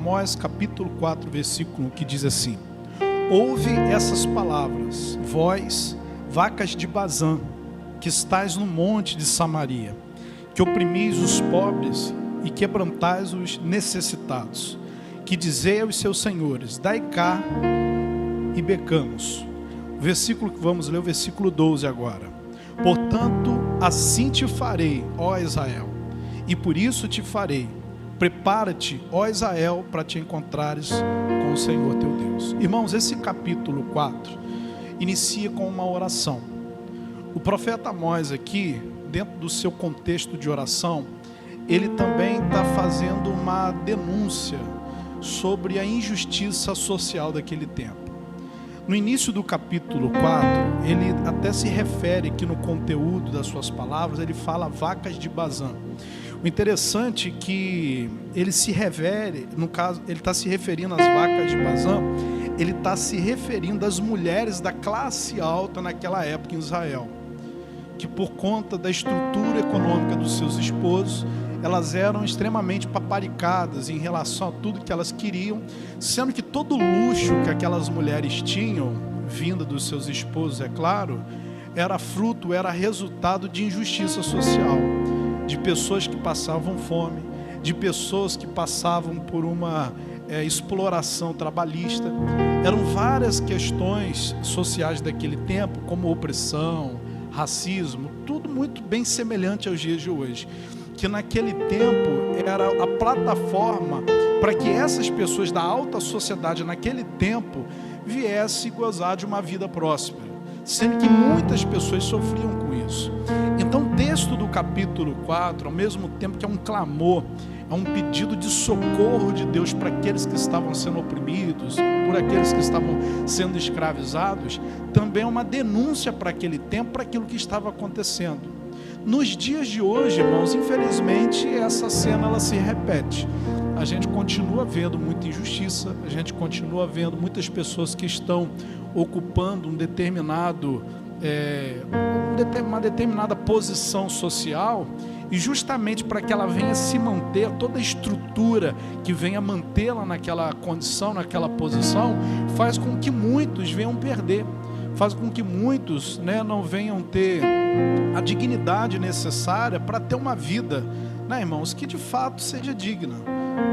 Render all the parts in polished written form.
Amós capítulo 4, versículo 1, que diz assim: ouve essas palavras, vós, vacas de Bazã, que estais no monte de Samaria, que oprimis os pobres e quebrantais os necessitados, que dizei aos seus senhores: dai cá e becamos. O versículo que vamos ler, o versículo 12 agora. Portanto, assim te farei, ó Israel, e por isso te farei. Prepara-te, ó Israel, para te encontrares com o Senhor teu Deus. Irmãos, esse capítulo 4 inicia com uma oração. O profeta Amós aqui, dentro do seu contexto de oração, ele também está fazendo uma denúncia sobre a injustiça social daquele tempo. No início do capítulo 4, ele até se refere aqui no conteúdo das suas palavras, ele fala vacas de Bazã. O interessante é que ele se refere, no caso, ele está se referindo às vacas de Bazã, ele está se referindo às mulheres da classe alta naquela época em Israel, que por conta da estrutura econômica dos seus esposos, elas eram extremamente paparicadas em relação a tudo que elas queriam, sendo que todo o luxo que aquelas mulheres tinham, vinda dos seus esposos, é claro, era fruto, era resultado de injustiça social, de pessoas que passavam fome, de pessoas que passavam por uma exploração trabalhista. Eram várias questões sociais daquele tempo, como opressão, racismo, tudo muito bem semelhante aos dias de hoje, que naquele tempo era a plataforma para que essas pessoas da alta sociedade naquele tempo viessem gozar de uma vida próspera, sendo que muitas pessoas sofriam com isso. Então o texto do capítulo 4, ao mesmo tempo que é um clamor, é um pedido de socorro de Deus para aqueles que estavam sendo oprimidos, por aqueles que estavam sendo escravizados, também é uma denúncia para aquele tempo, para aquilo que estava acontecendo. Nos dias de hoje, irmãos, infelizmente essa cena ela se repete. A gente continua vendo muita injustiça, a gente continua vendo muitas pessoas que estão ocupando uma determinada posição social, e justamente para que ela venha se manter, toda a estrutura que venha mantê-la naquela condição, naquela posição, faz com que muitos venham perder, faz com que muitos, não venham ter a dignidade necessária para ter uma vida, irmãos, que de fato seja digna.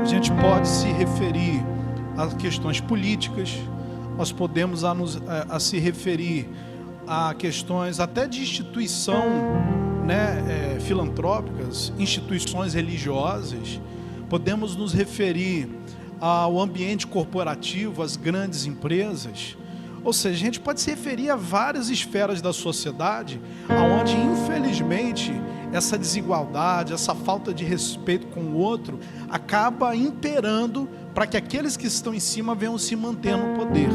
A gente pode se referir a questões políticas, nós podemos se referir a questões até de instituição, filantrópicas, instituições religiosas, podemos nos referir ao ambiente corporativo, às grandes empresas. Ou seja, a gente pode se referir a várias esferas da sociedade, onde infelizmente essa desigualdade, essa falta de respeito com o outro, acaba imperando para que aqueles que estão em cima venham se manter no poder,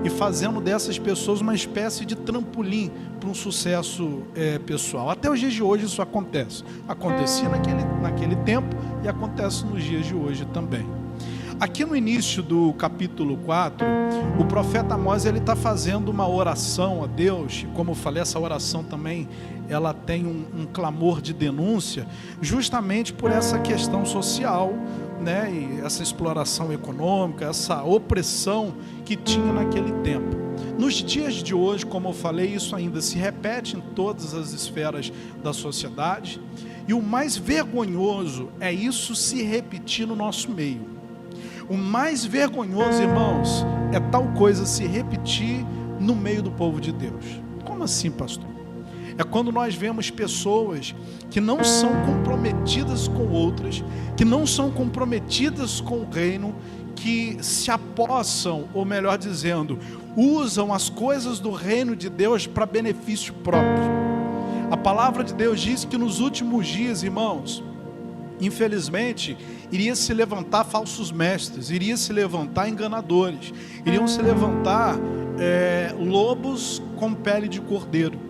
e fazendo dessas pessoas uma espécie de trampolim para um sucesso pessoal. Até os dias de hoje isso acontece. Acontecia naquele tempo e acontece nos dias de hoje também. Aqui no início do capítulo 4, o profeta Amós está fazendo uma oração a Deus. Como eu falei, essa oração também ela tem um clamor de denúncia, justamente por essa questão social, e essa exploração econômica, essa opressão que tinha naquele tempo. Nos dias de hoje, como eu falei, isso ainda se repete em todas as esferas da sociedade, e o mais vergonhoso é isso se repetir no nosso meio. O mais vergonhoso, irmãos, é tal coisa se repetir no meio do povo de Deus. Como assim, pastor? É quando nós vemos pessoas que não são comprometidas com outras, que não são comprometidas com o reino, que se apossam, ou melhor dizendo, usam as coisas do reino de Deus para benefício próprio. A palavra de Deus diz que nos últimos dias, irmãos, infelizmente, iria se levantar falsos mestres, iria se levantar enganadores, iriam se levantar lobos com pele de cordeiro,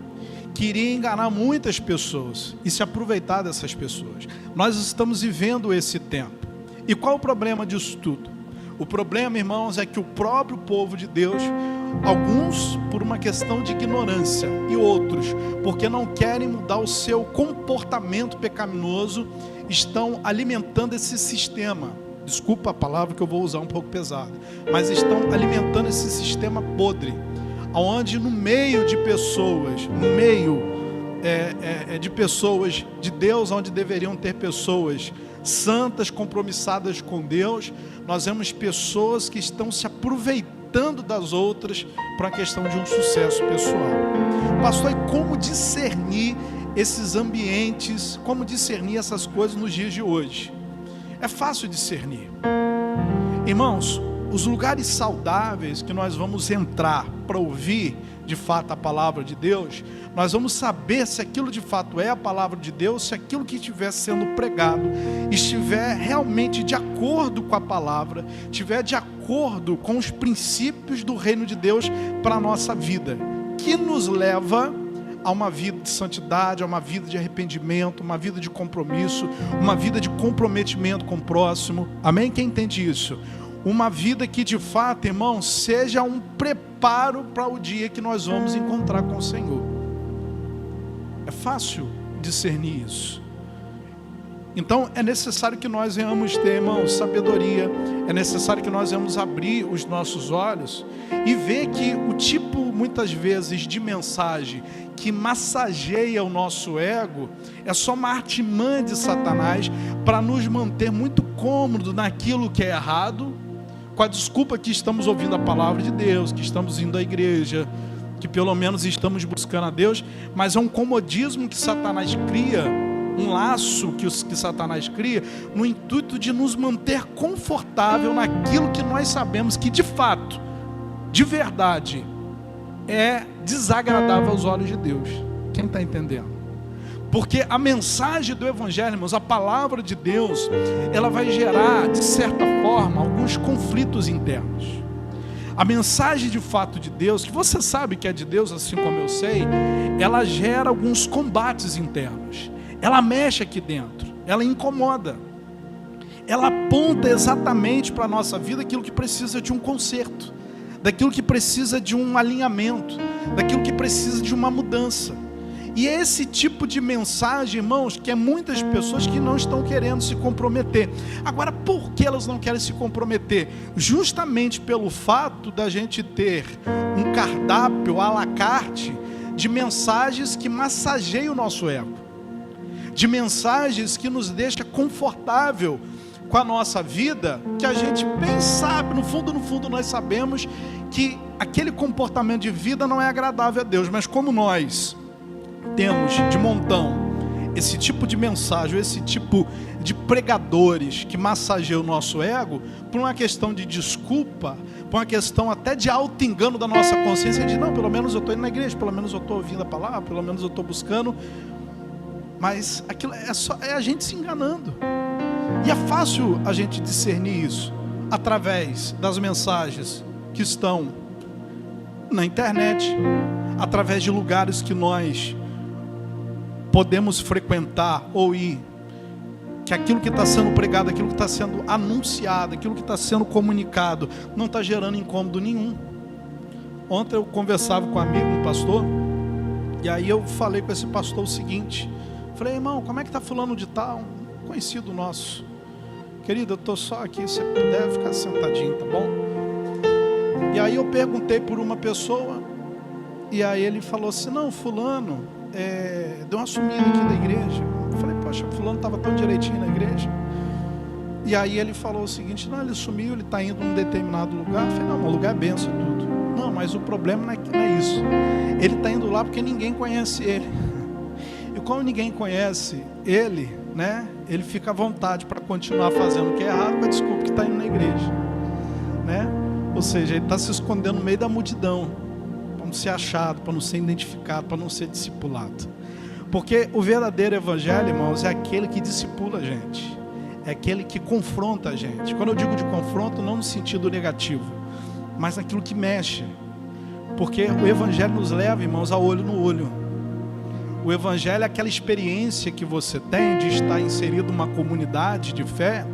que iriam enganar muitas pessoas e se aproveitar dessas pessoas. Nós estamos vivendo esse tempo. E qual o problema disso tudo? O problema, irmãos, é que o próprio povo de Deus, alguns por uma questão de ignorância e outros porque não querem mudar o seu comportamento pecaminoso, estão alimentando esse sistema desculpa a palavra que eu vou usar um pouco pesada, mas estão alimentando esse sistema podre, onde no meio de pessoas, de pessoas de Deus, onde deveriam ter pessoas santas, compromissadas com Deus, nós vemos pessoas que estão se aproveitando das outras para a questão de um sucesso pessoal. Pastor, e como discernir esses ambientes, como discernir essas coisas nos dias de hoje? É fácil discernir. Irmãos, os lugares saudáveis que nós vamos entrar para ouvir de fato a palavra de Deus, nós vamos saber se aquilo de fato é a palavra de Deus, se aquilo que estiver sendo pregado estiver realmente de acordo com a palavra, estiver de acordo com os princípios do reino de Deus para a nossa vida, que nos leva a uma vida de santidade, a uma vida de arrependimento, uma vida de compromisso, uma vida de comprometimento com o próximo. Amém? Quem entende isso? Uma vida que de fato, irmão, seja um preparo para o dia que nós vamos encontrar com o Senhor. É fácil discernir isso. Então é necessário que nós venhamos ter, irmãos, sabedoria. É necessário que nós venhamos abrir os nossos olhos e ver que o tipo, muitas vezes, de mensagem que massageia o nosso ego é só uma artimanha de Satanás para nos manter muito cômodos naquilo que é errado, com a desculpa que estamos ouvindo a palavra de Deus, que estamos indo à igreja, que pelo menos estamos buscando a Deus, mas é um comodismo que Satanás cria, um laço que Satanás cria, no intuito de nos manter confortável naquilo que nós sabemos que de fato, de verdade, é desagradável aos olhos de Deus. Quem está entendendo? Porque a mensagem do Evangelho, irmãos, a palavra de Deus, ela vai gerar, de certa forma, alguns conflitos internos. A mensagem de fato de Deus, que você sabe que é de Deus, assim como eu sei, ela gera alguns combates internos. Ela mexe aqui dentro, ela incomoda. Ela aponta exatamente para a nossa vida aquilo que precisa de um conserto, daquilo que precisa de um alinhamento, daquilo que precisa de uma mudança. E é esse tipo de mensagem, irmãos, que é muitas pessoas que não estão querendo se comprometer. Agora, por que elas não querem se comprometer? Justamente pelo fato da gente ter um cardápio à la carte de mensagens que massageiam o nosso ego, de mensagens que nos deixa confortável com a nossa vida, que a gente bem sabe, no fundo nós sabemos que aquele comportamento de vida não é agradável a Deus, mas como nós temos de montão esse tipo de mensagem, esse tipo de pregadores que massageiam o nosso ego, por uma questão de desculpa, por uma questão até de auto-engano da nossa consciência, de não, pelo menos eu estou indo na igreja, pelo menos eu estou ouvindo a palavra, pelo menos eu estou buscando, mas aquilo é a gente se enganando. E é fácil a gente discernir isso através das mensagens que estão na internet, através de lugares que nós podemos frequentar ou ir, que aquilo que está sendo pregado, aquilo que está sendo anunciado, aquilo que está sendo comunicado, não está gerando incômodo nenhum. Ontem eu conversava com um amigo, um pastor, e aí eu falei com esse pastor o seguinte, falei, irmão, como é que está fulano de tal? Um conhecido nosso. Querido, eu estou só aqui, se puder ficar sentadinho, tá bom? E aí eu perguntei por uma pessoa, e aí ele falou assim, não, fulano deu uma sumida aqui da igreja. Eu falei, poxa, fulano estava tão direitinho na igreja. E aí ele falou o seguinte, não, ele sumiu, ele está indo num determinado lugar. Eu falei, não, o lugar é benção e tudo. Não, mas o problema não é isso. Ele está indo lá porque ninguém conhece ele. E como ninguém conhece ele, né, ele fica à vontade para continuar fazendo o que é errado, com a desculpa que está indo na igreja, né? Ou seja, ele está se escondendo no meio da multidão, para não ser achado, para não ser identificado, para não ser discipulado. Porque o verdadeiro evangelho, irmãos, é aquele que discipula a gente, é aquele que confronta a gente. Quando eu digo de confronto, não no sentido negativo, mas naquilo que mexe. Porque o evangelho nos leva, irmãos, a olho no olho. O evangelho é aquela experiência que você tem de estar inserido numa comunidade de fé,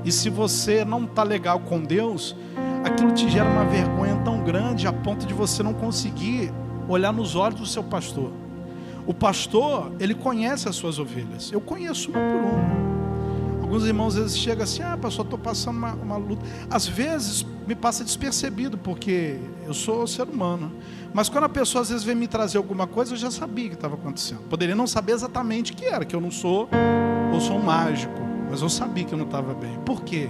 e se você não está legal com Deus, aquilo te gera uma vergonha tão grande a ponto de você não conseguir olhar nos olhos do seu pastor. O pastor, ele conhece as suas ovelhas. Eu conheço uma por uma. Alguns irmãos às vezes chegam assim, pastor, estou passando uma luta. Às vezes me passa despercebido, porque eu sou ser humano. Mas quando a pessoa às vezes vem me trazer alguma coisa, eu já sabia o que estava acontecendo. Poderia não saber exatamente o que era, que eu não sou, ou sou um mágico, mas eu sabia que eu não estava bem. Por quê?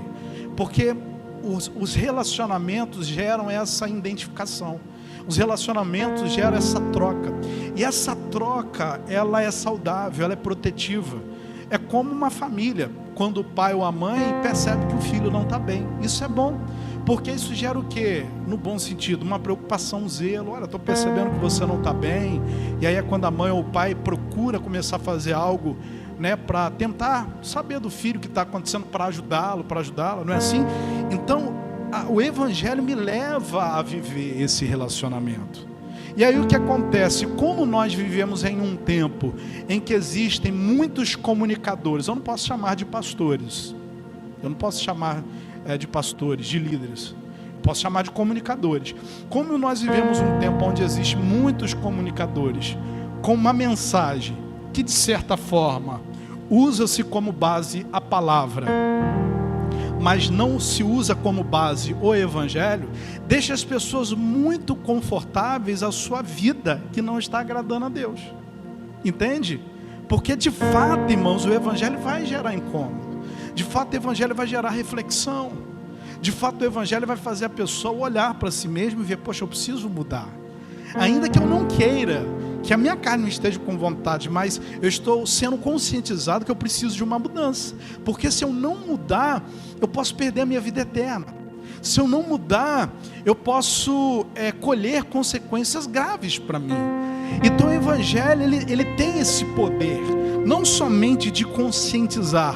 Porque os relacionamentos geram essa identificação. Os relacionamentos geram essa troca. E essa troca, ela é saudável, ela é protetiva. É como uma família, quando o pai ou a mãe percebe que o filho não está bem. Isso é bom, porque isso gera o quê? No bom sentido, uma preocupação, um zelo. Olha, estou percebendo que você não está bem. E aí é quando a mãe ou o pai procura começar a fazer algo, né, para tentar saber do filho o que está acontecendo, para ajudá-lo, não é assim? Então, o Evangelho me leva a viver esse relacionamento. E aí o que acontece? Como nós vivemos em um tempo em que existem muitos comunicadores, eu não posso chamar de pastores, eu não posso chamar de pastores, de líderes, eu posso chamar de comunicadores. Como nós vivemos um tempo onde existem muitos comunicadores, com uma mensagem que de certa forma usa-se como base a palavra, mas não se usa como base o Evangelho, deixa as pessoas muito confortáveis à sua vida que não está agradando a Deus. Entende? Porque de fato, irmãos, o Evangelho vai gerar incômodo. De fato, o Evangelho vai gerar reflexão. De fato, o Evangelho vai fazer a pessoa olhar para si mesmo e ver, poxa, eu preciso mudar. Ainda que eu não queira, que a minha carne não esteja com vontade, mas eu estou sendo conscientizado que eu preciso de uma mudança. Porque se eu não mudar, eu posso perder a minha vida eterna. Se eu não mudar, eu posso colher consequências graves para mim. Então o Evangelho, ele tem esse poder, não somente de conscientizar,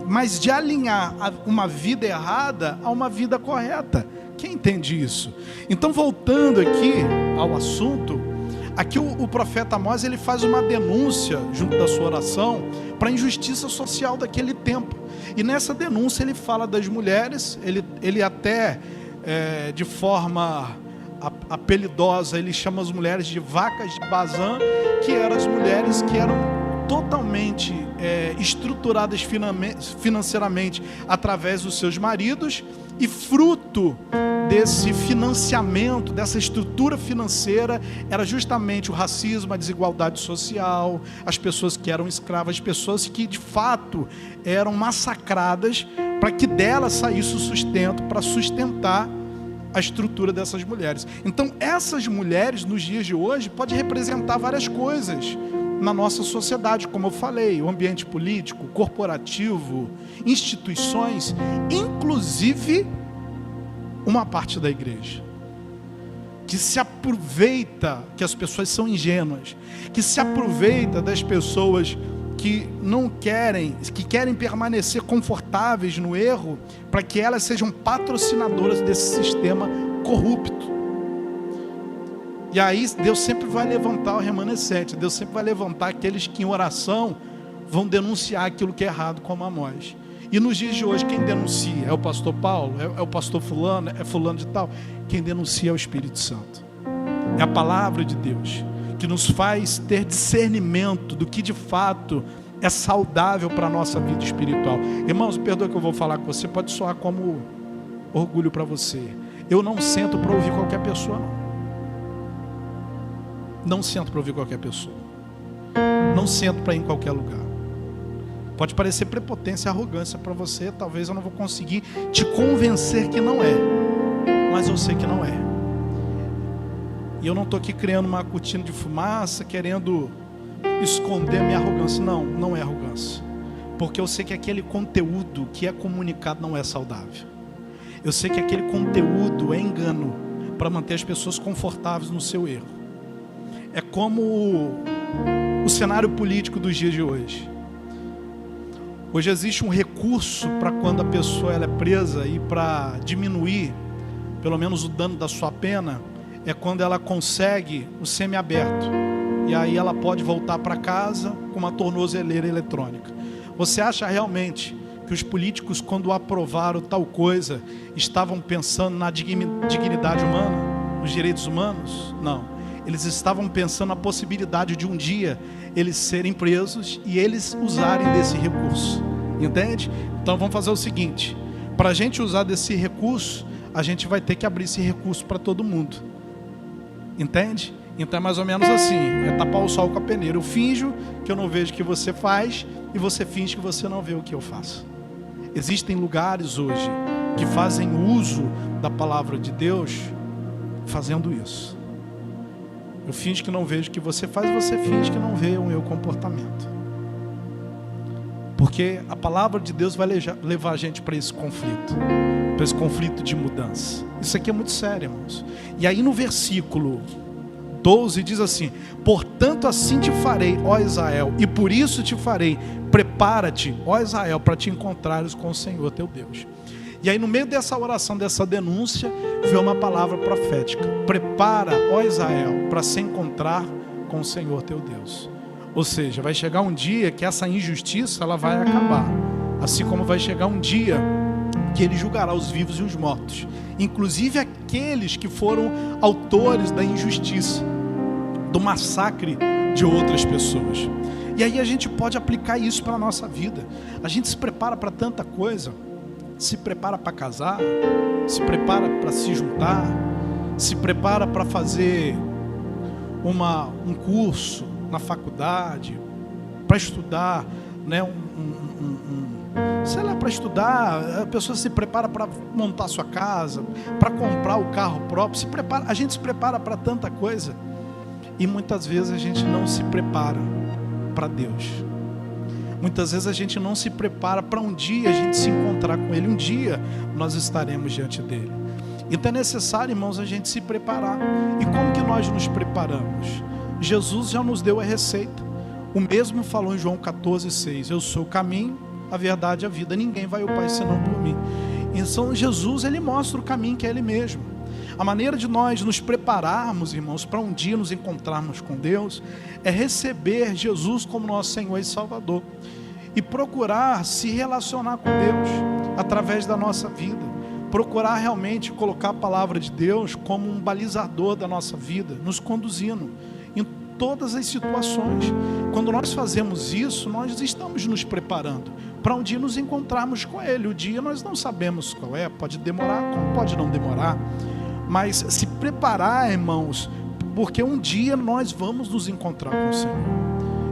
mas de alinhar uma vida errada a uma vida correta. Quem entende isso? Então, voltando aqui ao assunto, aqui o profeta Amós, ele faz uma denúncia junto da sua oração para a injustiça social daquele tempo. E nessa denúncia ele fala das mulheres, ele até de forma apelidosa, ele chama as mulheres de vacas de Bazã, que eram as mulheres que eram totalmente estruturadas financeiramente através dos seus maridos, e fruto desse financiamento, dessa estrutura financeira, era justamente o racismo, a desigualdade social, as pessoas que eram escravas, as pessoas que de fato eram massacradas para que delas saísse o sustento, para sustentar a estrutura dessas mulheres. Então essas mulheres nos dias de hoje podem representar várias coisas na nossa sociedade, como eu falei, o ambiente político, corporativo, instituições, inclusive uma parte da igreja, que se aproveita que as pessoas são ingênuas, que se aproveita das pessoas que não querem, que querem permanecer confortáveis no erro, para que elas sejam patrocinadoras desse sistema corrupto. E aí Deus sempre vai levantar o remanescente, Deus sempre vai levantar aqueles que em oração vão denunciar aquilo que é errado, como Amós. E nos dias de hoje, quem denuncia? É o pastor Paulo? É o pastor fulano? É fulano de tal? Quem denuncia é o Espírito Santo. É a palavra de Deus, que nos faz ter discernimento do que de fato é saudável para a nossa vida espiritual. Irmãos, perdoa que eu vou falar com você, pode soar como orgulho para você. Eu não sento para ouvir qualquer pessoa, não. Não sento para ouvir qualquer pessoa. Não sento para ir em qualquer lugar. Pode parecer prepotência e arrogância para você. Talvez eu não vou conseguir te convencer que não é, mas eu sei que não é. E eu não estou aqui criando uma cortina de fumaça, querendo esconder a minha arrogância. Não, não é arrogância. Porque eu sei que aquele conteúdo que é comunicado não é saudável. Eu sei que aquele conteúdo é engano para manter as pessoas confortáveis no seu erro. É como o cenário político dos dias de hoje. Hoje existe um recurso para quando a pessoa ela é presa, e para diminuir pelo menos o dano da sua pena, é quando ela consegue o semiaberto. E aí ela pode voltar para casa com uma tornozeleira eletrônica. Você acha realmente que os políticos, quando aprovaram tal coisa, estavam pensando na dignidade humana, nos direitos humanos? Não. Eles estavam pensando na possibilidade de um dia eles serem presos e eles usarem desse recurso. Entende? Então vamos fazer o seguinte: para a gente usar desse recurso, a gente vai ter que abrir esse recurso para todo mundo. Entende? Então é mais ou menos assim: é tapar o sol com a peneira. Eu finjo que eu não vejo o que você faz, e você finge que você não vê o que eu faço. Existem lugares hoje que fazem uso da palavra de Deus fazendo isso. Eu finjo que não vejo o que você faz, e você finge que não vê o meu comportamento. Porque a palavra de Deus vai levar a gente para esse conflito de mudança. Isso aqui é muito sério, irmãos. E aí no versículo 12 diz assim: portanto assim te farei, ó Israel, e por isso te farei, prepara-te, ó Israel, para te encontrares com o Senhor teu Deus. E aí no meio dessa oração, dessa denúncia, veio uma palavra profética: prepara, ó Israel, para se encontrar com o Senhor teu Deus. Ou seja, vai chegar um dia que essa injustiça ela vai acabar, assim como vai chegar um dia que ele julgará os vivos e os mortos, inclusive aqueles que foram autores da injustiça, do massacre de outras pessoas. E aí a gente pode aplicar isso para a nossa vida. A gente se prepara para tanta coisa, se prepara para casar, se prepara para se juntar, se prepara para fazer um curso na faculdade, para estudar, né, sei lá, para estudar. A pessoa se prepara para montar sua casa, para comprar o carro próprio, a gente se prepara para tanta coisa, e muitas vezes a gente não se prepara para Deus. Muitas vezes a gente não se prepara para um dia a gente se encontrar com Ele, um dia nós estaremos diante dEle. Então é necessário, irmãos, a gente se preparar. E como que nós nos preparamos? Jesus já nos deu a receita. O mesmo falou em João 14,6: eu sou o caminho, a verdade e a vida, ninguém vai ao Pai senão por mim. Então Jesus, Ele mostra o caminho, que é Ele mesmo. A maneira de nós nos prepararmos, irmãos, para um dia nos encontrarmos com Deus, é receber Jesus como nosso Senhor e Salvador, e procurar se relacionar com Deus através da nossa vida, procurar realmente colocar a palavra de Deus como um balizador da nossa vida, nos conduzindo em todas as situações. Quando nós fazemos isso, nós estamos nos preparando para um dia nos encontrarmos com Ele. O dia nós não sabemos qual é, pode demorar, como pode não demorar, mas se preparar, irmãos, porque um dia nós vamos nos encontrar com o Senhor.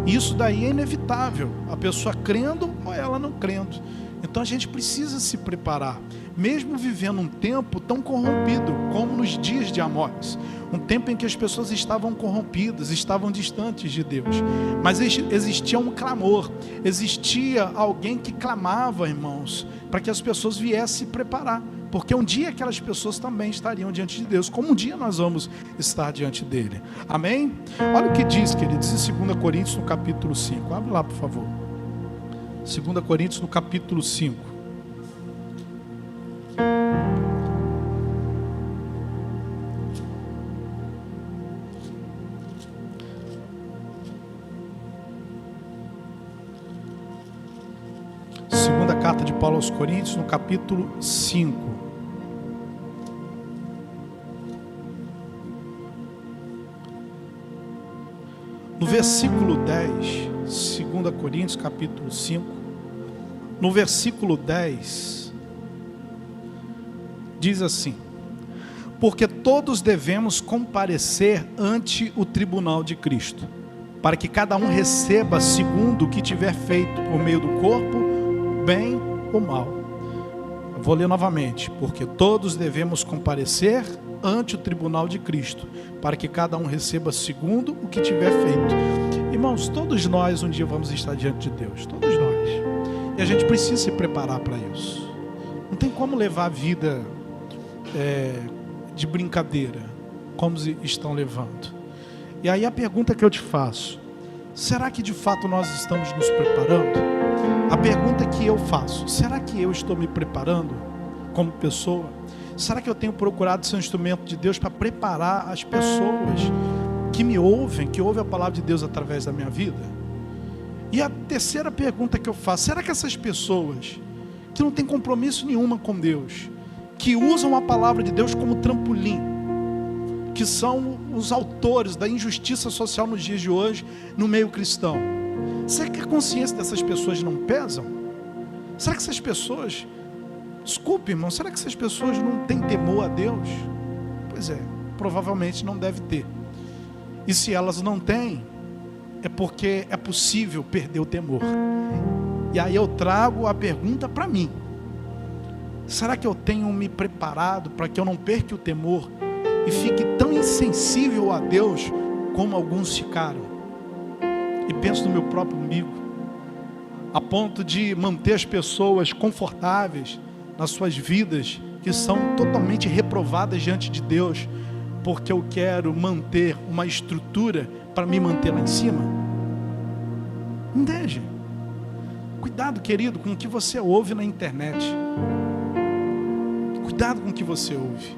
Isso daí é inevitável, a pessoa crendo ou ela não crendo. Então a gente precisa se preparar, mesmo vivendo um tempo tão corrompido como nos dias de Amós, um tempo em que as pessoas estavam corrompidas, estavam distantes de Deus, mas existia um clamor, existia alguém que clamava, irmãos, para que as pessoas viessem se preparar, porque um dia aquelas pessoas também estariam diante de Deus, como um dia nós vamos estar diante dele. Amém? Olha o que diz, queridos, em 2 Coríntios no capítulo 5, abre lá por favor. 2 Coríntios no capítulo 5. Segunda carta de Paulo aos Coríntios no capítulo 5. No versículo 10, 2 Coríntios capítulo 5, no versículo 10, diz assim: porque todos devemos comparecer ante o tribunal de Cristo, para que cada um receba segundo o que tiver feito por meio do corpo, bem ou mal. Eu vou ler novamente: porque todos devemos comparecer ante o tribunal de Cristo, para que cada um receba segundo o que tiver feito. Irmãos, todos nós um dia vamos estar diante de Deus, todos nós, e a gente precisa se preparar para isso. Não tem como levar a vida de brincadeira, como estão levando. E aí a pergunta que eu te faço: será que de fato nós estamos nos preparando? A pergunta que eu faço: será que eu estou me preparando como pessoa? Será que eu tenho procurado ser um instrumento de Deus para preparar as pessoas que me ouvem, que ouvem a palavra de Deus através da minha vida? E a terceira pergunta que eu faço: será que essas pessoas que não têm compromisso nenhuma com Deus, que usam a palavra de Deus como trampolim, que são os autores da injustiça social nos dias de hoje no meio cristão, será que a consciência dessas pessoas não pesam? Será que essas pessoas, desculpe, irmão, será que essas pessoas não têm temor a Deus? Pois é, provavelmente não deve ter. E se elas não têm, é porque é possível perder o temor. E aí eu trago a pergunta para mim: será que eu tenho me preparado para que eu não perca o temor e fique tão insensível a Deus como alguns ficaram? E penso no meu próprio umbigo, a ponto de manter as pessoas confortáveis nas suas vidas, que são totalmente reprovadas diante de Deus, porque eu quero manter uma estrutura para me manter lá em cima. Entende? Cuidado, querido, com o que você ouve na internet. Cuidado com o que você ouve.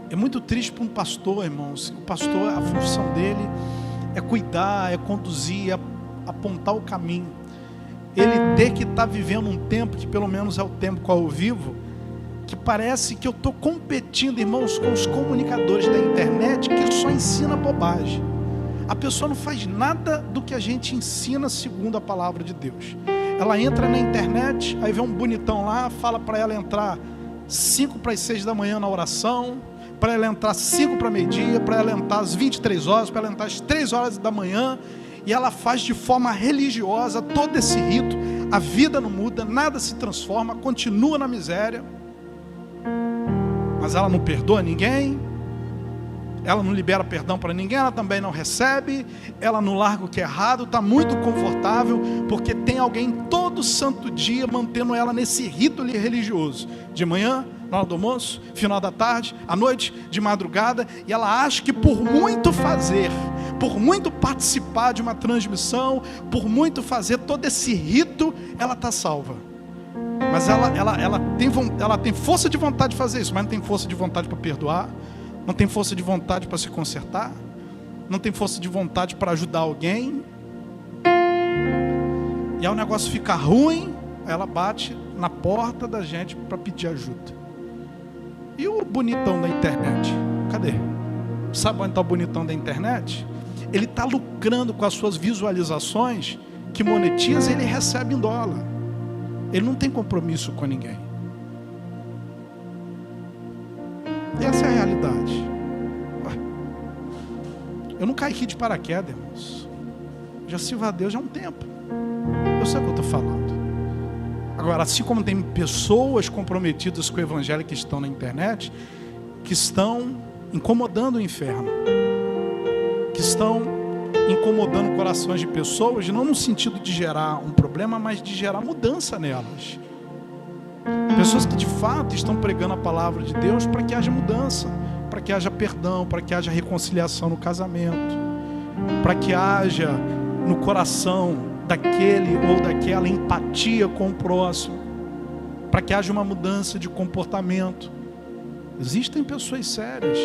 É muito triste para um pastor, irmãos. O pastor, a função dele é cuidar, é conduzir, é apontar o caminho. Ele tem que estar vivendo um tempo, que pelo menos é o tempo qual eu vivo, que parece que eu estou competindo, irmãos, com os comunicadores da internet que só ensina bobagem. A pessoa não faz nada do que a gente ensina segundo a palavra de Deus. Ela entra na internet, aí vê um bonitão lá, fala para ela entrar 5 para as 6 da manhã na oração, para ela entrar 5 para meio-dia, para ela entrar às 23 horas, para ela entrar às 3 horas da manhã, e ela faz de forma religiosa todo esse rito. A vida não muda, nada se transforma, continua na miséria, mas ela não perdoa ninguém, ela não libera perdão para ninguém, ela também não recebe, ela não larga o que é errado, está muito confortável, porque tem alguém todo santo dia mantendo ela nesse rito religioso, de manhã, na hora do almoço, final da tarde, à noite, de madrugada, e ela acha que por muito fazer, por muito participar de uma transmissão, por muito fazer todo esse rito, ela está salva. Mas ela tem força de vontade de fazer isso, mas não tem força de vontade para perdoar, não tem força de vontade para se consertar, não tem força de vontade para ajudar alguém. E aí o negócio fica ruim, aí ela bate na porta da gente para pedir ajuda. E o bonitão da internet? Cadê? Sabe onde está o bonitão da internet? Ele está lucrando com as suas visualizações, que monetiza, e ele recebe em dólar. Ele não tem compromisso com ninguém. Essa é a realidade. Eu não caí aqui de paraquedas, irmãos. Já sirvo a Deus já há um tempo. Eu sei o que eu estou falando. Agora, assim como tem pessoas comprometidas com o evangelho que estão na internet, que estão incomodando o inferno, que estão incomodando corações de pessoas, não no sentido de gerar um problema, mas de gerar mudança nelas. Pessoas que de fato estão pregando a palavra de Deus para que haja mudança, para que haja perdão, para que haja reconciliação no casamento, para que haja no coração daquele ou daquela empatia com o próximo, para que haja uma mudança de comportamento. Existem pessoas sérias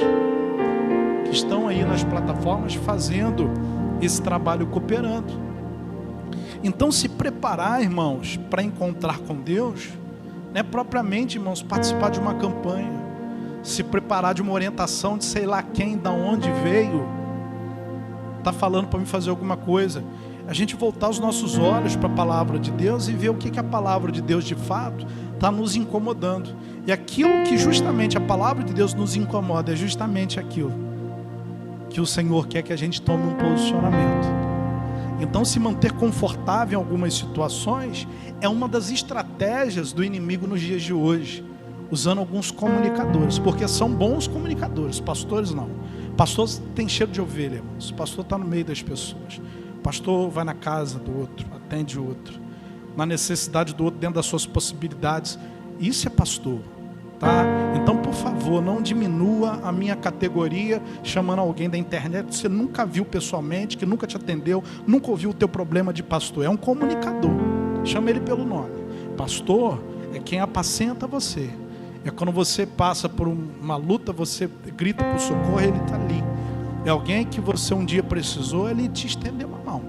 que estão aí nas plataformas fazendo esse trabalho, cooperando. Então, se preparar, irmãos, para encontrar com Deus, não é propriamente, irmãos, participar de uma campanha, se preparar de uma orientação de sei lá quem, da onde veio, está falando para mim fazer alguma coisa. A gente voltar os nossos olhos para a palavra de Deus e ver o que a palavra de Deus de fato está nos incomodando. E aquilo que justamente a palavra de Deus nos incomoda é justamente aquilo que o Senhor quer que a gente tome um posicionamento. Então, se manter confortável em algumas situações é uma das estratégias do inimigo nos dias de hoje, usando alguns comunicadores, porque são bons comunicadores, pastores não. Pastor tem cheiro de ovelha, irmãos. Pastor está no meio das pessoas. Pastor vai na casa do outro, atende o outro, na necessidade do outro, dentro das suas possibilidades. Isso é pastor, tá? Então, por favor, não diminua a minha categoria chamando alguém da internet que você nunca viu pessoalmente, que nunca te atendeu, nunca ouviu o teu problema de pastor. É um comunicador, chama ele pelo nome. Pastor é quem apacenta você. É quando você passa por uma luta, você grita por socorro, ele está ali. É alguém que você um dia precisou, ele te estendeu a mão.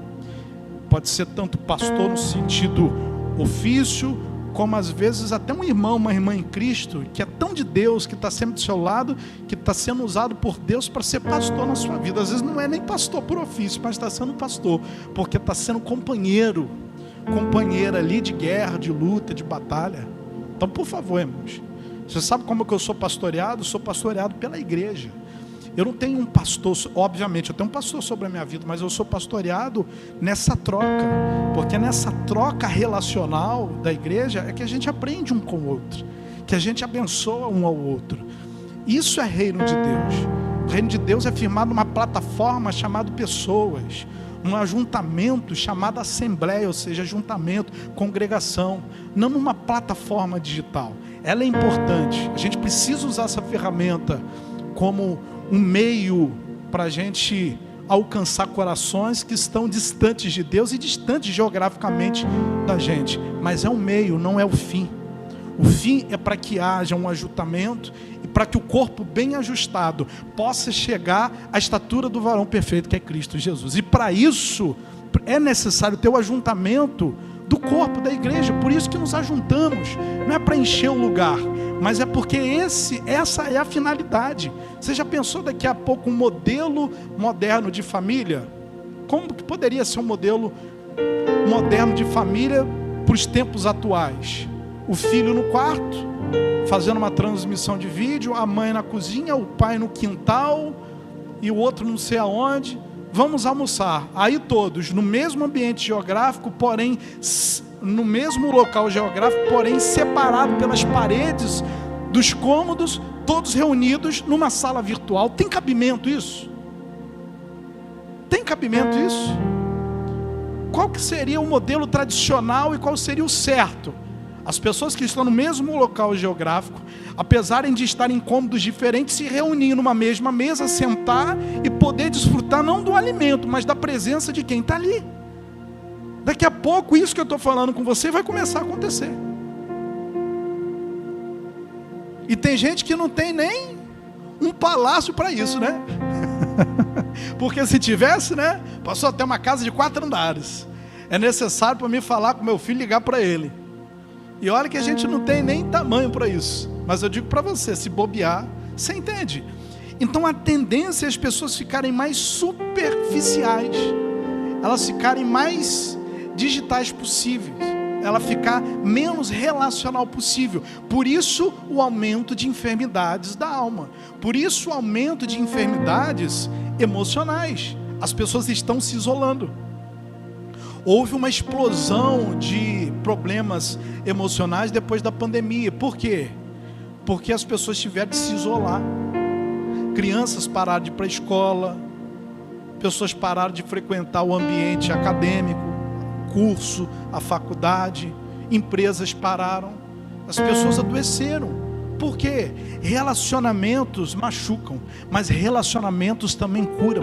Pode ser tanto pastor no sentido ofício, como às vezes até um irmão, uma irmã em Cristo, que é tão de Deus, que está sempre do seu lado, que está sendo usado por Deus para ser pastor na sua vida. Às vezes não é nem pastor por ofício, mas está sendo pastor, porque está sendo companheiro companheira ali de guerra, de luta, de batalha. Então, por favor, irmãos, você sabe como que eu sou pastoreado? Eu sou pastoreado pela igreja. Eu não tenho um pastor, obviamente, eu tenho um pastor sobre a minha vida, mas eu sou pastoreado nessa troca, porque nessa troca relacional da igreja é que a gente aprende um com o outro, que a gente abençoa um ao outro. Isso é reino de Deus. O reino de Deus é firmado numa plataforma chamada pessoas, um ajuntamento chamado assembleia, ou seja, ajuntamento, congregação, não numa plataforma digital. Ela é importante, a gente precisa usar essa ferramenta como um meio para a gente alcançar corações que estão distantes de Deus e distantes geograficamente da gente, mas é um meio, não é o fim. O fim é para que haja um ajuntamento e para que o corpo bem ajustado possa chegar à estatura do varão perfeito que é Cristo Jesus. E para isso é necessário ter o ajuntamento do corpo da igreja. Por isso que nos ajuntamos, não é para encher o lugar, mas é porque essa é a finalidade. Você já pensou daqui a pouco um modelo moderno de família? Como que poderia ser um modelo moderno de família para os tempos atuais? O filho no quarto, fazendo uma transmissão de vídeo, a mãe na cozinha, o pai no quintal e o outro não sei aonde. Vamos almoçar. Aí todos no mesmo ambiente geográfico, porém no mesmo local geográfico, porém separado pelas paredes dos cômodos, todos reunidos numa sala virtual. Tem cabimento isso? Tem cabimento isso? Qual que seria o modelo tradicional e qual seria o certo? As pessoas que estão no mesmo local geográfico, apesar de estarem em cômodos diferentes, se reunir numa mesma mesa, sentar e poder desfrutar não do alimento, mas da presença de quem está ali. Daqui a pouco, isso que eu estou falando com você vai começar a acontecer. E tem gente que não tem nem um palácio para isso, né? Porque se tivesse, né? Passou até uma casa de 4 andares. É necessário para mim falar com meu filho, ligar para ele. E olha que a gente não tem nem tamanho para isso. Mas eu digo para você, se bobear, você entende? Então a tendência é as pessoas ficarem mais superficiais, elas ficarem mais digitais possíveis, ela ficar menos relacional possível. Por isso o aumento de enfermidades da alma, por isso o aumento de enfermidades emocionais. As pessoas estão se isolando. Houve uma explosão de problemas emocionais depois da pandemia. Por quê? Porque as pessoas tiveram de se isolar. Crianças pararam de ir para a escola, pessoas pararam de frequentar o ambiente acadêmico, curso, a faculdade, empresas pararam, as pessoas adoeceram. Por quê? Relacionamentos machucam, mas relacionamentos também curam.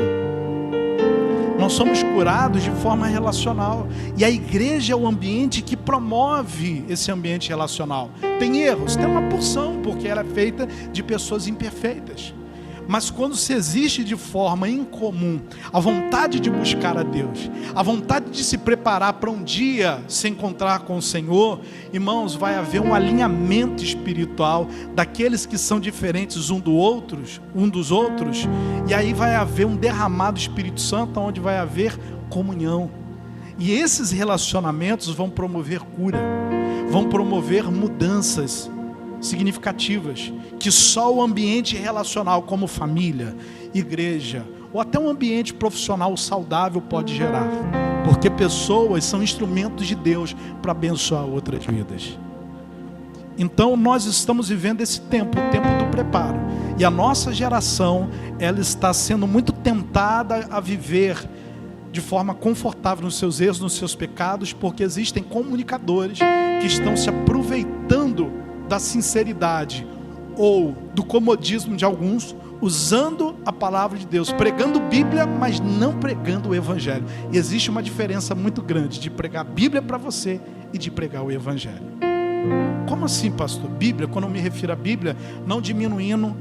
Nós somos curados de forma relacional. E a igreja é o ambiente que promove esse ambiente relacional. Tem erros? Tem uma porção, porque ela é feita de pessoas imperfeitas. Mas quando se existe de forma incomum a vontade de buscar a Deus, a vontade de se preparar para um dia se encontrar com o Senhor, irmãos, vai haver um alinhamento espiritual daqueles que são diferentes um dos outros, e aí vai haver um derramado do Espírito Santo, onde vai haver comunhão. E esses relacionamentos vão promover cura, vão promover mudanças significativas, que só o ambiente relacional, como família, igreja, ou até um ambiente profissional saudável pode gerar, porque pessoas são instrumentos de Deus para abençoar outras vidas. Então nós estamos vivendo esse tempo, o tempo do preparo, e a nossa geração, ela está sendo muito tentada a viver de forma confortável nos seus erros, nos seus pecados, porque existem comunicadores que estão se aproveitando da sinceridade ou do comodismo de alguns, usando a palavra de Deus, pregando Bíblia, mas não pregando o Evangelho. E existe uma diferença muito grande de pregar a Bíblia para você e de pregar o Evangelho. Como assim, pastor? Bíblia, quando eu me refiro à Bíblia, não diminuindo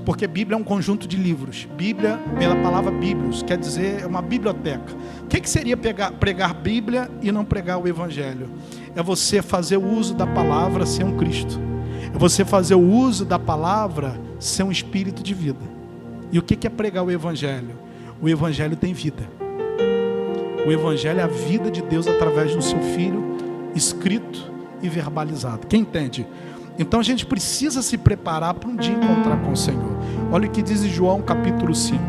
porque Bíblia é um conjunto de livros. Bíblia, pela palavra bíblios, quer dizer, é uma biblioteca. O que seria pregar Bíblia e não pregar o Evangelho? É você fazer o uso da palavra ser um Cristo. É você fazer o uso da palavra ser um espírito de vida. E o que é pregar o Evangelho? O Evangelho tem vida. O O Evangelho é a vida de Deus através do seu Filho, escrito e verbalizado. Quem entende? Então a gente precisa se preparar para um dia encontrar com o Senhor. Olha o que diz em João capítulo 5.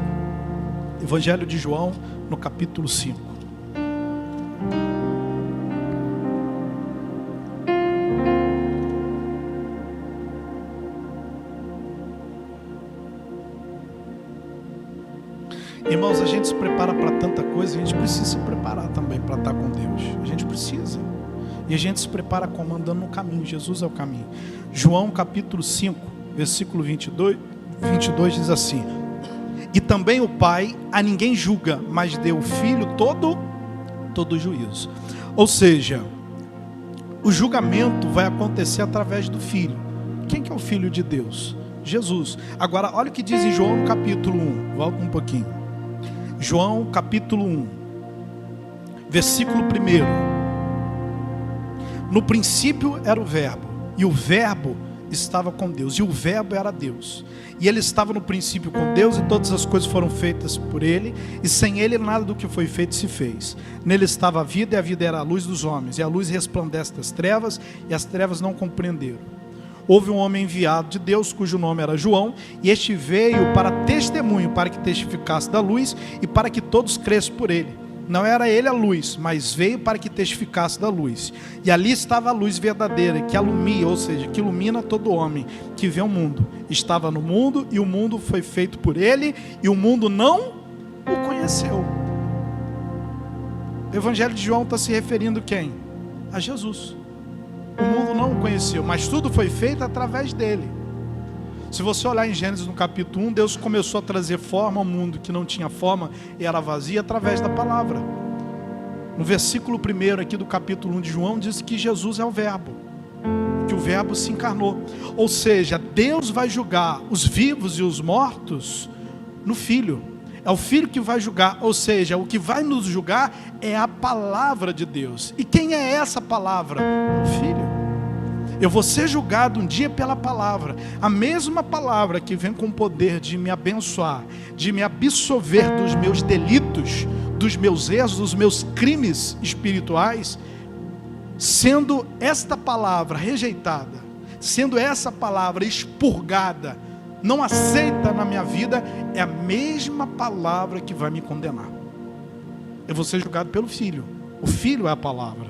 Evangelho de João no capítulo 5. Irmãos, a gente se prepara para tanta coisa, a gente precisa se preparar também para estar com Deus. A gente precisa. E a gente se prepara como? Andando no caminho. Jesus é o caminho. João capítulo 5, versículo 22 diz assim: e também o Pai a ninguém julga, mas deu ao Filho todo juízo. Ou seja, o julgamento vai acontecer através do Filho. Quem que é o Filho de Deus? Jesus. Agora, olha o que diz em João no capítulo 1. Volta um pouquinho. João capítulo 1, versículo 1. No princípio era o Verbo, e o Verbo estava com Deus, e o Verbo era Deus. E ele estava no princípio com Deus, e todas as coisas foram feitas por ele, e sem ele nada do que foi feito se fez. Nele estava a vida, e a vida era a luz dos homens, e a luz resplandece das trevas, e as trevas não compreenderam. Houve um homem enviado de Deus, cujo nome era João, e este veio para testemunho, para que testificasse da luz, e para que todos cresçam por ele. Não era ele a luz, mas veio para que testificasse da luz. E ali estava a luz verdadeira, que alumia, ou seja, que ilumina todo homem que vê o mundo. Estava no mundo, e o mundo foi feito por ele, e o mundo não o conheceu. O Evangelho de João está se referindo a quem? A Jesus. O mundo não o conheceu, mas tudo foi feito através dele. Se você olhar em Gênesis no capítulo 1, Deus começou a trazer forma ao mundo que não tinha forma e era vazio através da palavra. No versículo 1 aqui do capítulo 1 de João, diz que Jesus é o Verbo, que o Verbo se encarnou. Ou seja, Deus vai julgar os vivos e os mortos no Filho. É o Filho que vai julgar, ou seja, o que vai nos julgar é a palavra de Deus. E quem é essa palavra? O Filho. Eu vou ser julgado um dia pela palavra. A mesma palavra que vem com o poder de me abençoar, de me absolver dos meus delitos, dos meus erros, dos meus crimes espirituais, sendo esta palavra rejeitada, sendo essa palavra expurgada, não aceita na minha vida, é a mesma palavra que vai me condenar. Eu vou ser julgado pelo Filho. O Filho é a palavra.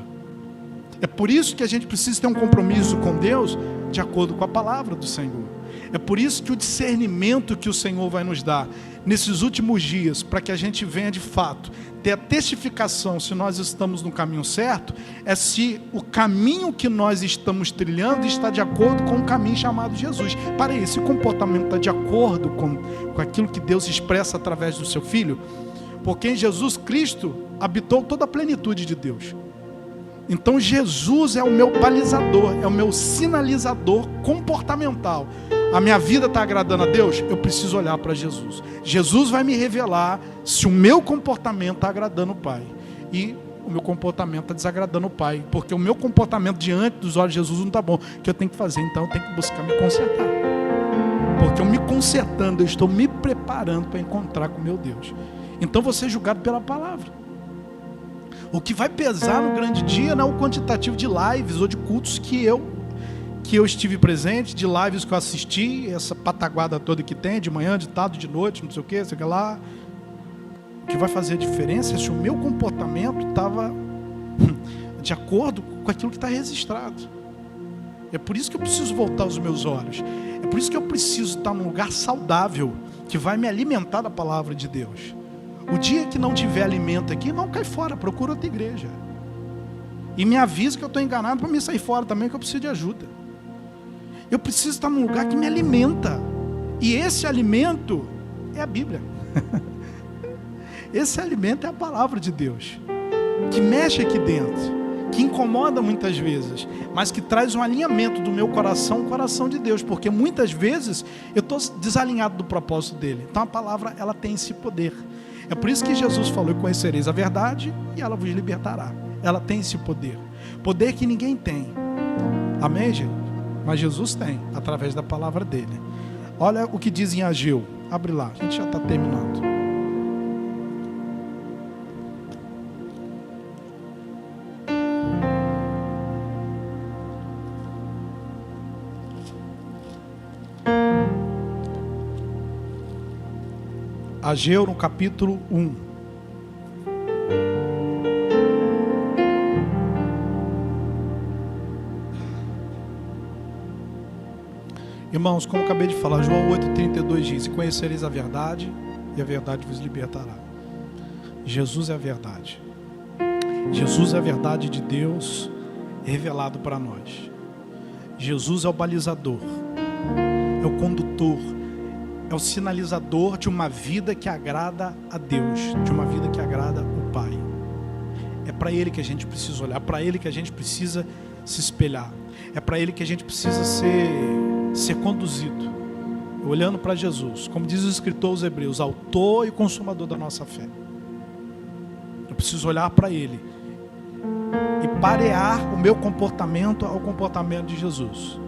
É por isso que a gente precisa ter um compromisso com Deus de acordo com a palavra do Senhor. É por isso que o discernimento que o Senhor vai nos dar nesses últimos dias, para que a gente venha de fato ter a testificação se nós estamos no caminho certo, é se o caminho que nós estamos trilhando está de acordo com o caminho chamado Jesus. Para esse comportamento está de acordo com aquilo que Deus expressa através do seu Filho, porque em Jesus Cristo habitou toda a plenitude de Deus. Então Jesus é o meu balizador, é o meu sinalizador comportamental. A minha vida está agradando a Deus? Eu preciso olhar para Jesus. Jesus vai me revelar se o meu comportamento está agradando o Pai. E o meu comportamento está desagradando o Pai. Porque o meu comportamento diante dos olhos de Jesus não está bom. O que eu tenho que fazer? Então eu tenho que buscar me consertar. Porque eu me consertando, eu estou me preparando para encontrar com o meu Deus. Então vou ser julgado pela palavra. O que vai pesar no grande dia não é o quantitativo de lives ou de cultos que eu estive presente, de lives que eu assisti, essa pataguada toda que tem, de manhã, de tarde, de noite, não sei o que, sei lá. O que vai fazer a diferença é se o meu comportamento estava de acordo com aquilo que está registrado. É por isso que eu preciso voltar os meus olhos. É por isso que eu preciso estar num lugar saudável, que vai me alimentar da palavra de Deus. O dia que não tiver alimento aqui, não cai fora, procura outra igreja. E me avisa que eu estou enganado para me sair fora também, que eu preciso de ajuda. Eu preciso estar num lugar que me alimenta. E esse alimento é a Bíblia. Esse alimento é a palavra de Deus, que mexe aqui dentro, que incomoda muitas vezes, mas que traz um alinhamento do meu coração com o coração de Deus, porque muitas vezes eu estou desalinhado do propósito dele. Então a palavra, ela tem esse poder. É por isso que Jesus falou: conhecereis a verdade e ela vos libertará. Ela tem esse poder, poder que ninguém tem. Amém, gente? Mas Jesus tem, através da palavra dele. Olha o que diz em Ageu. Abre lá, a gente já está terminando. Ageu no capítulo 1. Irmãos, como eu acabei de falar, João 8,32 diz: conhecereis a verdade, e a verdade vos libertará. Jesus é a verdade. Jesus é a verdade de Deus revelado para nós. Jesus é o balizador, é o condutor, é o sinalizador de uma vida que agrada a Deus, de uma vida que agrada o Pai. É para Ele que a gente precisa olhar, é para Ele que a gente precisa se espelhar, é para Ele que a gente precisa ser conduzido, olhando para Jesus, como diz o escritor aos Hebreus, autor e consumador da nossa fé. Eu preciso olhar para Ele e parear o meu comportamento ao comportamento de Jesus.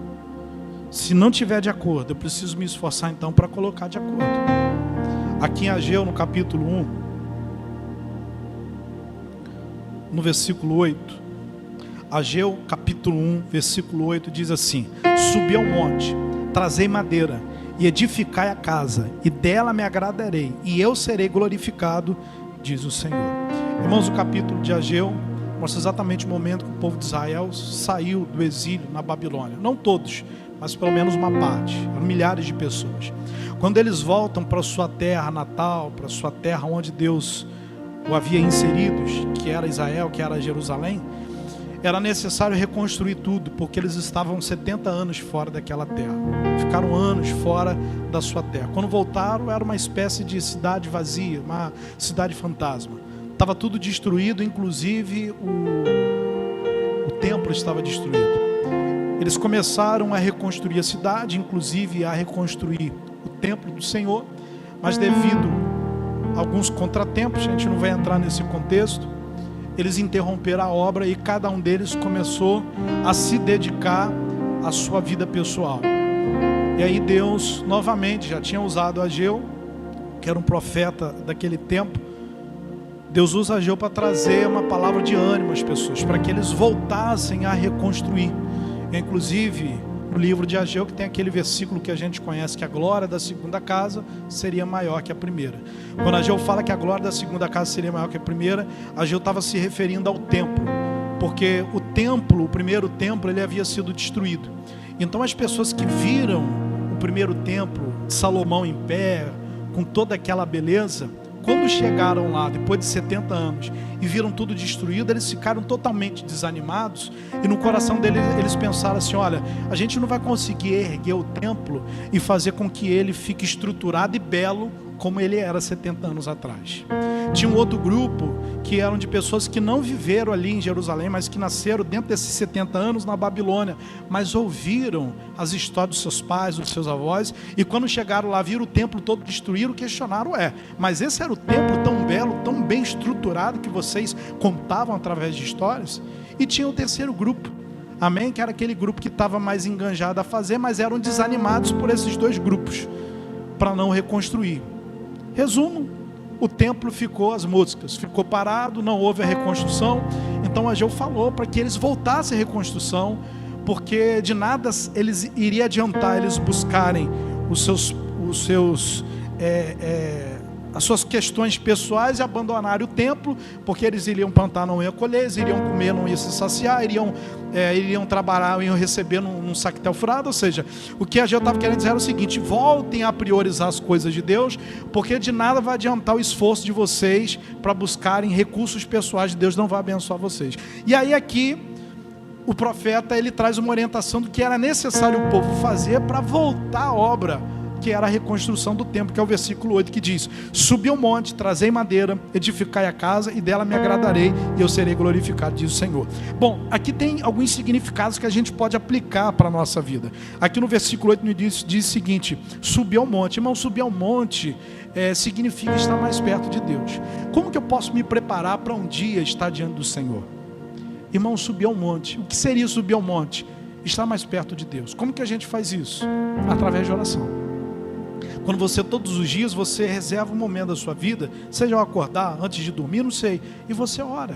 Se não tiver de acordo, eu preciso me esforçar então para colocar de acordo. Aqui em Ageu, no capítulo 1, no versículo 8, Ageu capítulo 1, versículo 8 diz assim: subi ao monte, trazei madeira e edificai a casa, e dela me agradarei, e eu serei glorificado, diz o Senhor. Irmãos, o capítulo de Ageu mostra exatamente o momento que o povo de Israel saiu do exílio na Babilônia. Não todos, mas pelo menos uma parte, milhares de pessoas. Quando eles voltam para sua terra natal, para sua terra onde Deus o havia inseridos, que era Israel, que era Jerusalém, era necessário reconstruir tudo, porque eles estavam 70 anos fora daquela terra. Ficaram anos fora da sua terra. Quando voltaram, era uma espécie de cidade vazia, uma cidade fantasma. Estava tudo destruído, inclusive o templo estava destruído. Eles começaram a reconstruir a cidade, inclusive a reconstruir o templo do Senhor, mas devido a alguns contratempos, a gente não vai entrar nesse contexto, eles interromperam a obra e cada um deles começou a se dedicar à sua vida pessoal. E aí Deus novamente já tinha usado Ageu, que era um profeta daquele tempo. Deus usa Ageu para trazer uma palavra de ânimo às pessoas, para que eles voltassem a reconstruir. Inclusive no livro de Ageu, que tem aquele versículo que a gente conhece, que a glória da segunda casa seria maior que a primeira. Quando Ageu fala que a glória da segunda casa seria maior que a primeira, Ageu estava se referindo ao templo, porque o templo, o primeiro templo, ele havia sido destruído. Então as pessoas que viram o primeiro templo de Salomão em pé, com toda aquela beleza, quando chegaram lá, depois de 70 anos, e viram tudo destruído, eles ficaram totalmente desanimados, e no coração deles, eles pensaram assim: olha, a gente não vai conseguir erguer o templo e fazer com que ele fique estruturado e belo, como ele era 70 anos atrás. Tinha um outro grupo, que eram de pessoas que não viveram ali em Jerusalém, mas que nasceram dentro desses 70 anos na Babilônia, mas ouviram as histórias dos seus pais, dos seus avós, e quando chegaram lá, viram o templo todo destruído, questionaram: mas esse era o templo tão belo, tão bem estruturado, que vocês contavam através de histórias? E tinha o terceiro grupo, amém? Que era aquele grupo que estava mais enganjado a fazer, mas eram desanimados por esses dois grupos, para não reconstruir. Resumo: o templo ficou às moscas, ficou parado, não houve a reconstrução. Então Ageu falou para que eles voltassem à reconstrução, porque de nada eles iria adiantar eles buscarem as suas questões pessoais e abandonarem o templo, porque eles iriam plantar, não iam colher, eles iriam comer, não iam se saciar, iriam trabalhar, iam receber num saquetel furado. Ou seja, o que Ageu estava querendo dizer era o seguinte: voltem a priorizar as coisas de Deus, porque de nada vai adiantar o esforço de vocês para buscarem recursos pessoais de Deus, não vai abençoar vocês. E aí aqui o profeta, ele traz uma orientação do que era necessário o povo fazer para voltar à obra, que era a reconstrução do templo, que é o versículo 8, que diz: subi ao monte, trazei madeira, edificai a casa, e dela me agradarei, e eu serei glorificado, diz o Senhor. Bom, aqui tem alguns significados que a gente pode aplicar para a nossa vida. Aqui no versículo 8 diz o seguinte: subir ao monte. Irmão, subir ao monte significa estar mais perto de Deus. Como que eu posso me preparar para um dia estar diante do Senhor? Irmão, subir ao monte. O que seria subir ao monte? Estar mais perto de Deus. Como que a gente faz isso? Através de oração. Quando você, todos os dias, você reserva um momento da sua vida, seja ao acordar, antes de dormir, não sei, e você ora,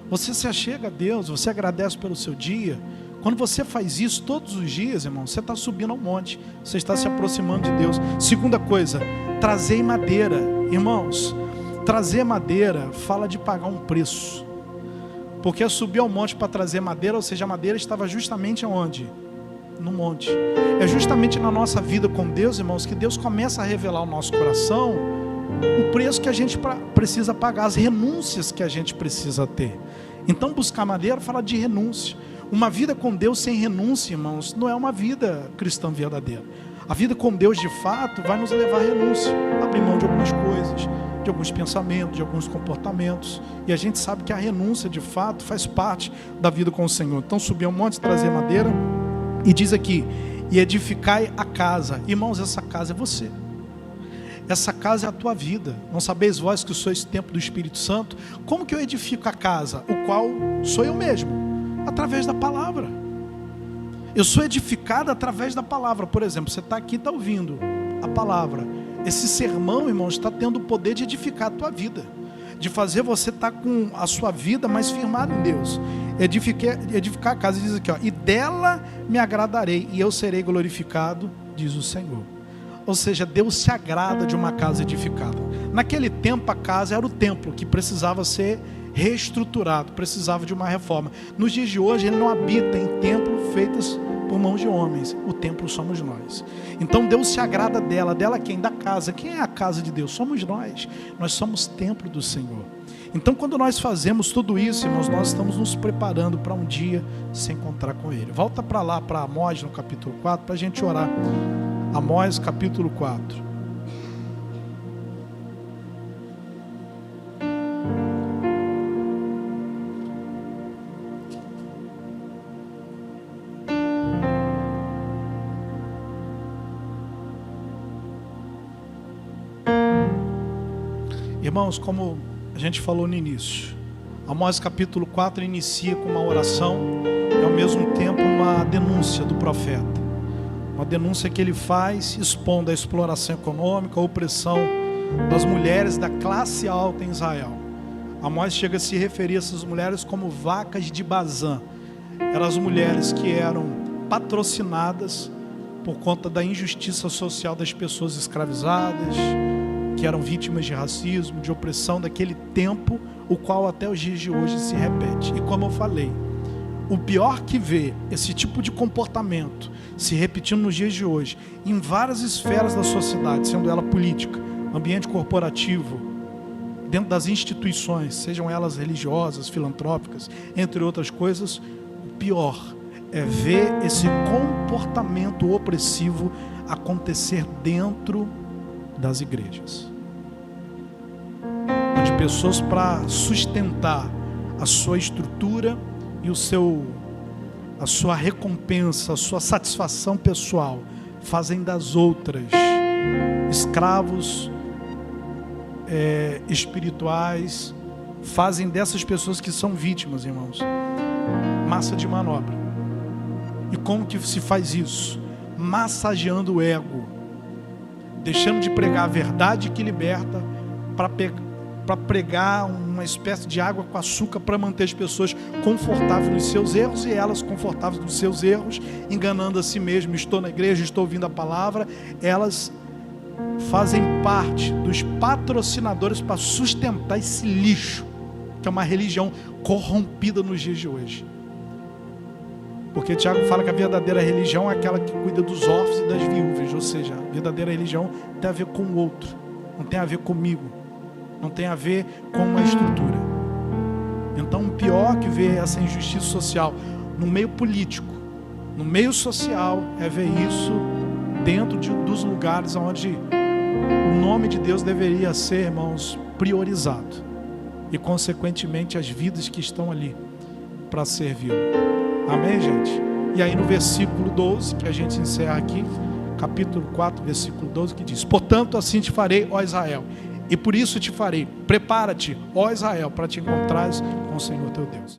você se achega a Deus, você agradece pelo seu dia. Quando você faz isso todos os dias, irmão, você está subindo ao monte, você está se aproximando de Deus. Segunda coisa, trazei madeira Irmãos, trazer madeira fala de pagar um preço. Porque subir ao monte para trazer madeira, ou seja, a madeira estava justamente onde? No monte. É justamente na nossa vida com Deus, irmãos, que Deus começa a revelar ao nosso coração o preço que a gente precisa pagar, as renúncias que a gente precisa ter. Então buscar madeira fala de renúncia. Uma vida com Deus sem renúncia, irmãos, não é uma vida cristã verdadeira. A vida com Deus de fato vai nos levar à renúncia, abrir mão de algumas coisas, de alguns pensamentos, de alguns comportamentos. E a gente sabe que a renúncia de fato faz parte da vida com o Senhor. Então subir ao monte, trazer madeira, e diz aqui, e edificai a casa. Irmãos, essa casa é você. Essa casa é a tua vida. Não sabeis vós que sois templo do Espírito Santo? Como que eu edifico a casa? O qual sou eu mesmo, através da palavra. Eu sou edificado através da palavra. Por exemplo, você está aqui, está ouvindo a palavra. Esse sermão, irmãos, está tendo o poder de edificar a tua vida, de fazer você estar com a sua vida mais firmada em Deus. Edificar a casa, diz aqui, ó, e dela me agradarei, e eu serei glorificado, diz o Senhor. Ou seja, Deus se agrada de uma casa edificada. Naquele tempo a casa era o templo, que precisava ser reestruturado, precisava de uma reforma. Nos dias de hoje ele não habita em templo feitos por mãos de homens, o templo somos nós. Então Deus se agrada dela quem? Da casa. Quem é a casa de Deus? Somos nós somos templo do Senhor. Então quando nós fazemos tudo isso, irmãos, nós estamos nos preparando para um dia se encontrar com Ele. Volta para lá, para Amós no capítulo 4, para a gente orar. Amós capítulo 4. Irmãos, como a gente falou no início, Amós capítulo 4 inicia com uma oração e ao mesmo tempo uma denúncia do profeta. Uma denúncia que ele faz expondo a exploração econômica, a opressão das mulheres da classe alta em Israel. Amós chega a se referir a essas mulheres como vacas de Bazã. Eram as mulheres que eram patrocinadas por conta da injustiça social das pessoas escravizadas, que eram vítimas de racismo, de opressão daquele tempo, o qual até os dias de hoje se repete. E como eu falei, o pior que vê esse tipo de comportamento se repetindo nos dias de hoje, em várias esferas da sociedade, sendo ela política, ambiente corporativo, dentro das instituições, sejam elas religiosas, filantrópicas, entre outras coisas, o pior é ver esse comportamento opressivo acontecer dentro das igrejas, onde pessoas, para sustentar a sua estrutura e a sua recompensa, a sua satisfação pessoal, fazem das outras escravos espirituais, fazem dessas pessoas que são vítimas, irmãos, massa de manobra. E como que se faz isso? Massageando o ego, deixando de pregar a verdade que liberta para pregar uma espécie de água com açúcar para manter as pessoas confortáveis nos seus erros e elas confortáveis nos seus erros, enganando a si mesmo. Estou na igreja, estou ouvindo a palavra. Elas fazem parte dos patrocinadores para sustentar esse lixo, que é uma religião corrompida nos dias de hoje. Porque Tiago fala que a verdadeira religião é aquela que cuida dos órfãos e das viúvas. Ou seja, a verdadeira religião tem a ver com o outro, não tem a ver comigo, não tem a ver com uma estrutura. Então o pior que ver essa injustiça social no meio político, no meio social, é ver isso dentro dos lugares onde o nome de Deus deveria ser, irmãos, priorizado, e consequentemente as vidas que estão ali para servi-lo. Amém, gente? E aí no versículo 12, que a gente encerra aqui, capítulo 4, versículo 12, que diz: portanto assim te farei, ó Israel, e por isso te farei, prepara-te, ó Israel, para te encontrares com o Senhor teu Deus.